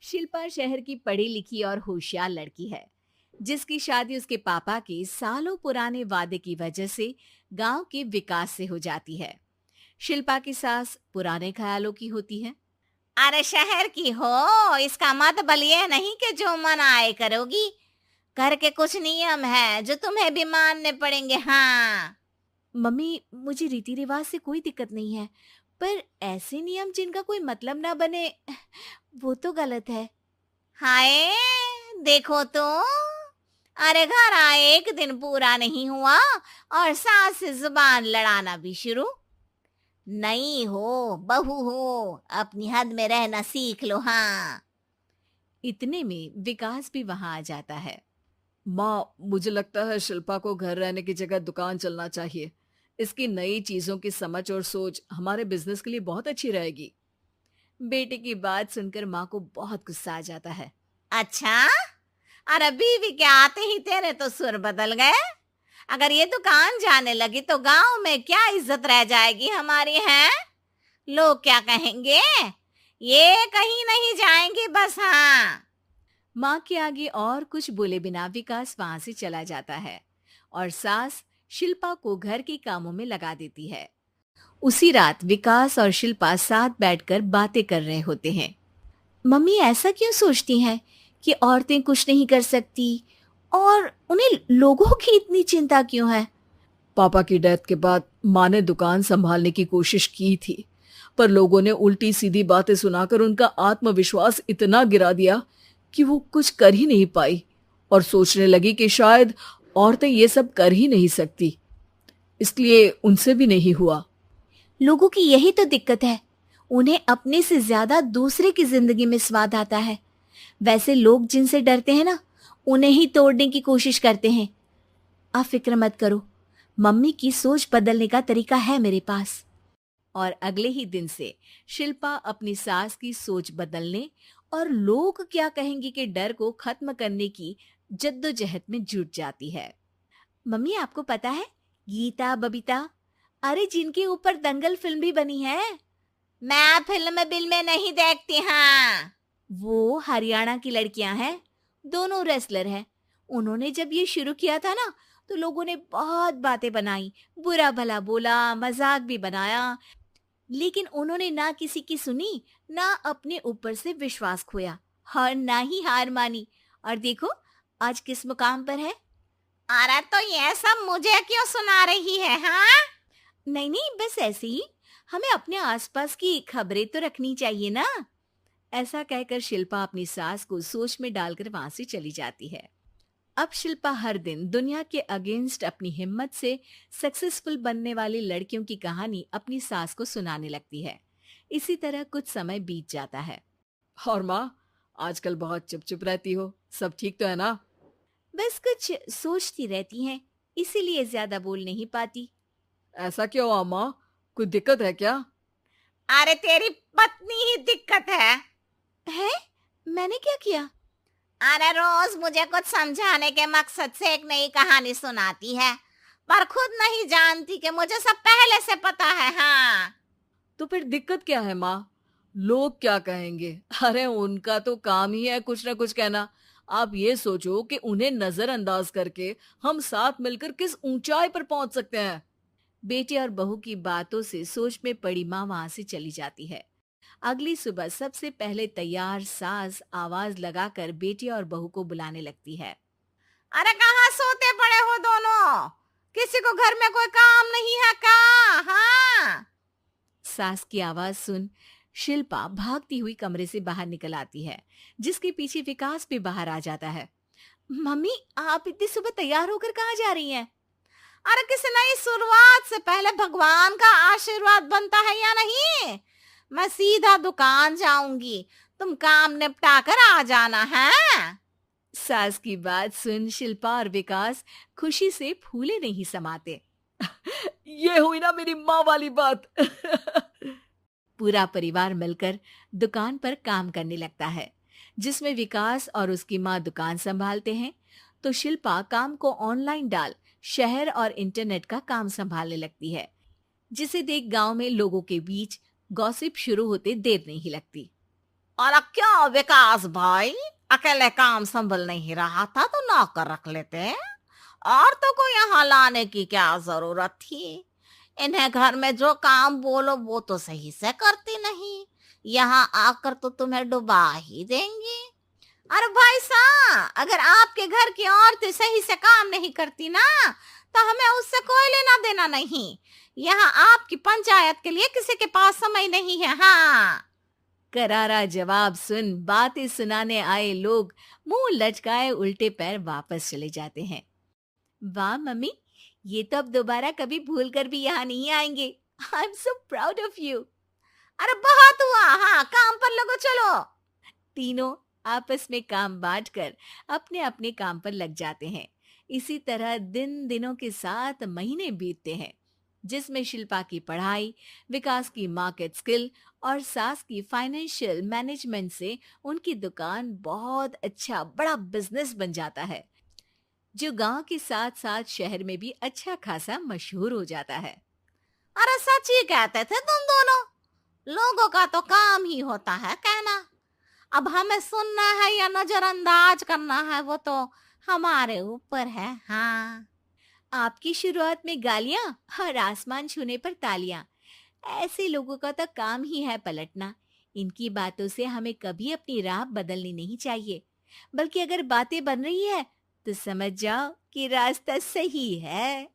शिल्पा शहर की पढ़ी लिखी और होशियार लड़की है, जिसकी शादी उसके पापा के सालों पुराने वादे की वजह से गांव के विकास से हो जाती है। शिल्पा की सास पुराने ख्यालों की होती है। अरे शहर की हो, इसका मतलब ये नहीं कि जो मन आए करोगी। घर के कुछ नियम है जो तुम्हें भी मानने पड़ेंगे। हाँ। मम्मी, मुझे रीति रिवाज से कोई दिक्कत नहीं है, पर ऐसे नियम जिनका कोई मतलब ना बने, वो तो गलत है। हाय, देखो तो। अरे घर आए एक दिन पूरा नहीं हुआ और सास से जुबान लड़ाना भी शुरू। नहीं हो, बहू हो, अपनी हद में रहना सीख लो। हाँ। इतने में विकास भी वहां आ जाता है। माँ, मुझे लगता है शिल्पा को घर रहने की जगह दुकान चलना चाहिए। इसकी नई चीजों की समझ और सोच हमारे बिजनेस के लिए बहुत अच्छी रहेगी। बेटे की बात सुनकर माँ को बहुत गुस्सा आ जाता है। अच्छा, अरे बीवी के आते ही तेरे तो सुर बदल गए। अगर ये दुकान जाने लगी तो गांव में क्या इज्जत रह जाएगी हमारी है। लोग क्या कहेंगे। ये कहीं नहीं जाएंगी बस। हाँ। माँ के आगे और कुछ बोले बिना विकास वहां से चला जाता है और सास शिल्पा को घर के कामों में लगा देती है। उसी रात विकास और शिल्पा साथ बैठकर बातें कर रहे होते हैं। मम्मी ऐसा क्यों सोचती हैं कि औरतें कुछ नहीं कर सकती, और उन्हें लोगों की इतनी चिंता क्यों है? पापा की डेथ के बाद माँ ने दुकान संभालने की कोशिश की थी, पर लोगों ने उल्टी सीधी बातें सुनाकर उनका आत्मविश्वास इतना गिरा दिया कि वो कुछ कर ही नहीं पाई और सोचने लगी कि शायद औरतें ये सब कर ही नहीं सकती। इसलिए उनसे भी नहीं हुआ। लोगों की यही तो दिक्कत है, उन्हें अपने से ज्यादा दूसरे की जिंदगी में स्वाद आता है। वैसे लोग जिनसे डरते हैं ना, उन्हें ही तोड़ने की कोशिश करते हैं। आप फिक्र मत करो, मम्मी की सोच बदलने का तरीका है मेरे पास। और अगले ही दिन से शिल्पा अपनी सास की सोच बदलने और लोग क्या कहेंगे के डर को खत्म करने की जद्दोजहद में जुट जाती है। मम्मी, आपको पता है, गीता बबीता, अरे जिनके ऊपर दंगल फिल्म भी बनी है, मैं फिल्म बिल में नहीं देखती। हाँ। वो हरियाणा की लड़कियां हैं। दोनों रेसलर हैं। उन्होंने जब ये शुरू किया था ना, तो लोगों ने बहुत बातें बनाई, बुरा भला बोला, मजाक भी बनाया, लेकिन उन्होंने ना किसी की सुनी, ना अपने ऊपर से विश्वास खोया और ना ही हार मानी। और देखो, आज किस मुकाम पर है। अरे तो ये सब मुझे क्यों सुना रही है। हाँ। नहीं नहीं, बस ऐसे ही, हमें अपने आसपास की खबरें तो रखनी चाहिए ना। ऐसा कहकर शिल्पा अपनी सास को सोच में डालकर वहां से चली जाती है। अब शिल्पा हर दिन दुनिया के अगेंस्ट अपनी हिम्मत से सक्सेसफुल बनने वाली लड़कियों की कहानी अपनी सास को सुनाने लगती है। इसी तरह कुछ समय बीत जाता है। और माँ, आजकल बहुत चुप चुप रहती हो, सब ठीक तो है ना? बस कुछ सोचती रहती हैं, इसीलिए ज्यादा बोल नहीं पाती। ऐसा क्यों हुआ माँ? कोई दिक्कत है क्या? अरे तेरी पत्नी ही दिक्कत है। है? मैंने क्या किया? अरे रोज मुझे कुछ समझाने के मकसद से एक नई कहानी सुनाती है, पर खुद नहीं जानती कि मुझे सब पहले से पता है। हाँ। तो फिर दिक्कत क्या है माँ? लोग क्या कहेंगे? अरे उनका तो काम ही है कुछ ना कुछ कहना। आप ये सोचो कि उन्हें नजरअंदाज करके हम साथ मिलकर किस ऊंचाई पर पहुंच सकते हैं। बेटे और बहू की बातों से सोच में पड़ी माँ वहां से चली जाती है। अगली सुबह सबसे पहले तैयार सास आवाज लगाकर बेटे और बहू को बुलाने लगती है। अरे कहाँ सोते पड़े हो दोनों? किसी को घर में कोई काम नहीं है क्या? हाँ। सास की आवाज सुन शिल्पा भागती हुई कमरे से बाहर निकल आती है, जिसके पीछे विकास भी बाहर आ जाता है। मम्मी, आप इतनी सुबह तैयार होकर कहाँ जा रही हैं? अरे किसी नई शुरुआत से पहले भगवान का आशीर्वाद बनता है या नहीं? मैं सीधा दुकान जाऊंगी, तुम काम निपटा कर आ जाना है। सास की बात सुन शिल्पा और विकास खुशी से फूले नहीं समाते। ये हुई ना मेरी माँ वाली बात। पूरा परिवार मिलकर दुकान पर काम करने लगता है, जिसमें विकास और उसकी माँ दुकान संभालते हैं, तो शिल्पा काम को ऑनलाइन डाल शहर और इंटरनेट का काम संभालने लगती है, जिसे देख गांव में लोगों के बीच गॉसिप शुरू होते देर नहीं लगती। और क्या विकास भाई, अकेले काम संभल नहीं रहा था तो नौकर रख लेते। और तो को यहाँ लाने की क्या जरूरत थी? इन्हें घर में जो काम बोलो वो तो सही से करती नहीं, यहाँ आकर तो तुम्हें डुबा ही देंगी। अरे भाई साहब, अगर आपके घर की औरतें सही से काम नहीं करती ना, तो हमें उससे कोई लेना देना नहीं। यहाँ आपकी पंचायत के लिए किसी के पास समय नहीं है। हाँ। करारा जवाब सुन बातें सुनाने आए लोग मुंह लटकाए उल्टे पैर वापस चले जाते हैं। वाह मम्मी, ये तो अब दोबारा कभी भूल कर भी यहाँ नहीं आएंगे। I am so proud of you. अरे बहुत हुआ, हाँ काम पर लगो चलो। तीनों आपस में काम बांटकर अपने अपने काम पर लग जाते हैं। इसी तरह दिनों के साथ महीने बीतते हैं, जिसमें शिल्पा की पढ़ाई, विकास की मार्केट स्किल और सास की फाइनेंशियल मैनेजमेंट से उनकी दुकान बहुत अच्छा बड़ा बिजनेस बन जाता है, जो गांव के साथ साथ शहर में भी अच्छा खासा मशहूर हो जाता है। अरे सच ही कहते थे तुम दोनों, लोगों का तो काम ही होता है कहना। अब हमें सुनना है या नजरअंदाज करना है वो तो हमारे ऊपर है। हाँ। आपकी शुरुआत में गालियां और आसमान छूने पर तालियां, ऐसे लोगों का तो काम ही है पलटना। इनकी बातों से हमें कभी अपनी राह बदलनी नहीं चाहिए, बल्कि अगर बातें बन रही है तो समझ जाओ कि रास्ता सही है।